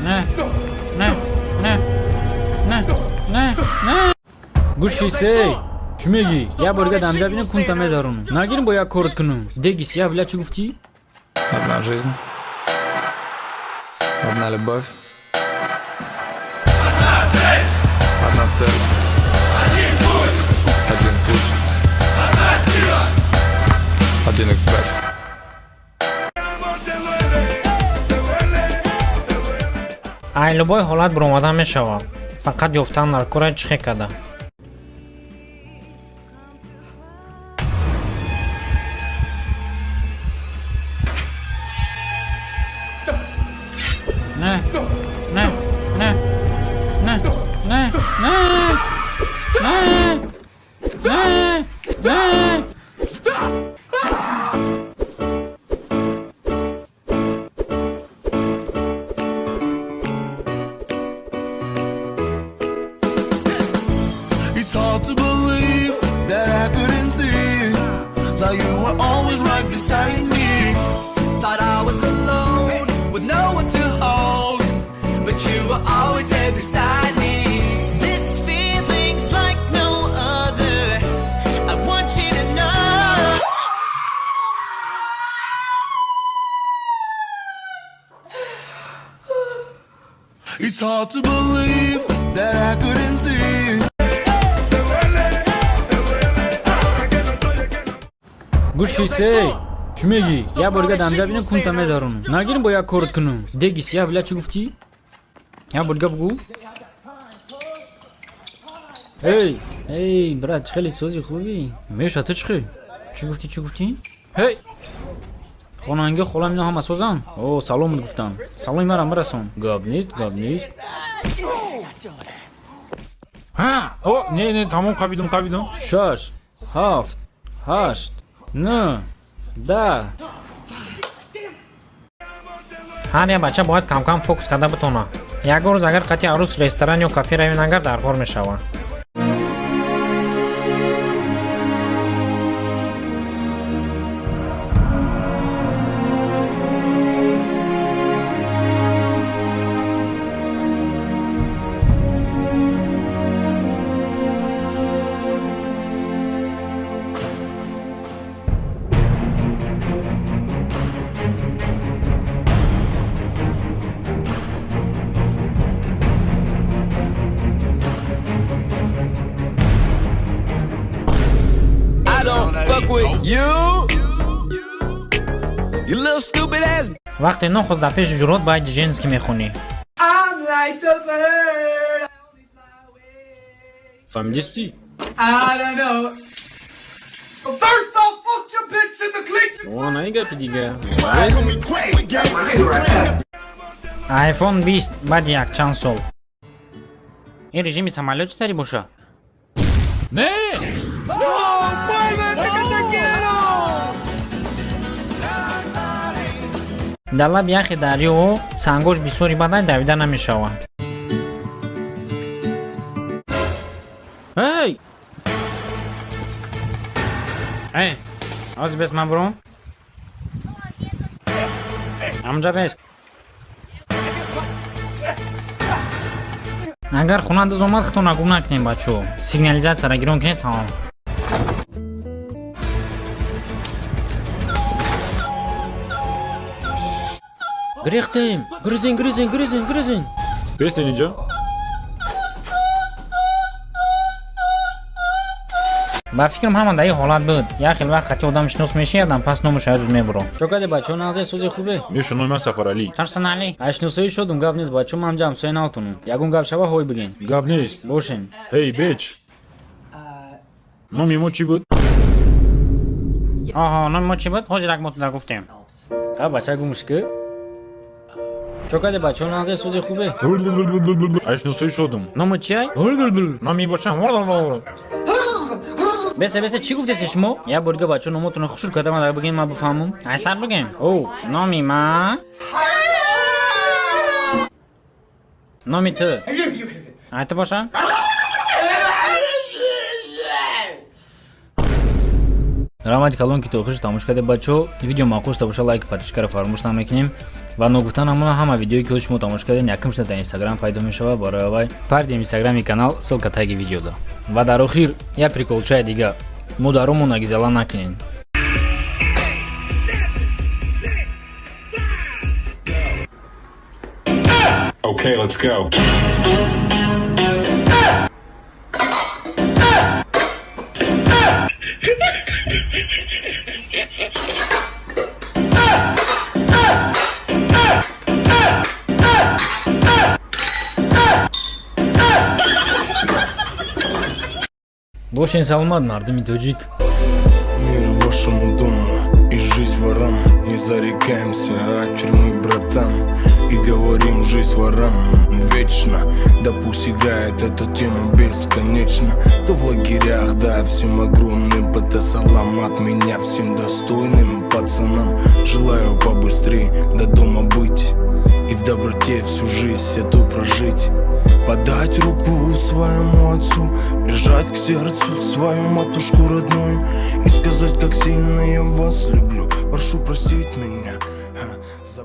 نه گوش کیسه چی میگی؟ یه بارگه دمجا بینه کنتمه دارونو نگیریم با یک کارت کنم دیگیس یه بلا چی گفتی؟ Одна жизнь, одна любовь, одна цель, один путь, одна сила, один эксперт. ای لبای حالت برآمده می شود فقط یافتن در کار چخی کده It's hard to believe that I couldn't see that you were always right beside me. Thought I was alone with no one to hold, but you were always right beside me. This feeling's like no other. I want you to know. It's hard to believe that I couldn't see. گوش کیسه چی میگی؟ یه بارگه دمجا بینه کنتمه دارونو نگیریم با یک کارت کنم دیگیس یه بلا چی گفتی؟ یه بارگه بگو ای برات خیلی سوزی خوبی میشه تو چی گفتی؟ هی خونانگه خولم اینا همه سوزن او سلام گفتم سلامی مرم برسون گاب نیست ها او نه تمام قبیدم 6 7 8 9 10 هر یه بچه باید کم کم فوکس کرده بتونه یک روز اگر قطعی عروس رستوران یا کافی روی نگر در کار می شود وقتی نخوز در پیش جرات باید جنس که میخونی فهمیدی؟ اوه نه گپی دیگه آیفون 20 بعد یک چند سال این رژیم سمالات چطوری باشه؟ نه در لب یخ دریا سنگاش بسیاری بدن دویده نمی شود هی از بس من برون همونجا بست اگر خونه دز اومد خطو نگو نکنیم بچو سیگنالیزات سر گیرون کنید تمام گریختیم گریزین بست اینجا با فکرم همان در این حالت بود یا خیلی وقت خطی آدم شنوس میشه آدم پس نمو شاید میبرو چوکاده بچه ها نازه سوزی خوبه میشونم من سفر علی ترسن علی اشنوسایی شدم گاب نیست بچه هم جمع سوی ناوتونم یکون گاب شبه هوی بگین گاب نیست باشین هی بیچ نامی ما چی بود؟ آها نام ما چی بود؟ خوش رک متون در گفتیم بچه گومش که چوکاده بچه ها نازه سوزی خوبه اشنوسایی شدم نامو چی های؟ نامی باشم بسه چی گفتی شما؟ یه بارگه بچه نامتون خوشور کده من بگین من بفهمم ایسر بگیم او نامی من نامی تو ایت باشن؟ рамади калон ки то охириш тамош карде бачо. Видео маъқул боша лайк подпискаро фаромӯш намекунем ва ногуфтан ҳамона ҳама видеое ки шумо тамош кардем якум шуда дар инстаграм пайдо мешавад. Барои аввал пардем инстаграми канал ссилка таги видеода. Ва дар охир як приколчаи дига модаромона гизала накунед. Okay, let's go. Бошен саломат, мардуми тоҷик. Мир вашему дому и жизнь ворам. Не зарекаемся от тюрьмы, братан, и говорим жизнь ворам вечно. Да пусть играет эта тема бесконечно. То в лагерях, да, всем огромным ПТ-салам от меня всем достойным пацанам. Желаю побыстрее до дома быть и в доброте всю жизнь эту прожить. Подать руку своему отцу, прижать к сердцу свою матушку родную и сказать, как сильно я вас люблю. Прошу простить меня за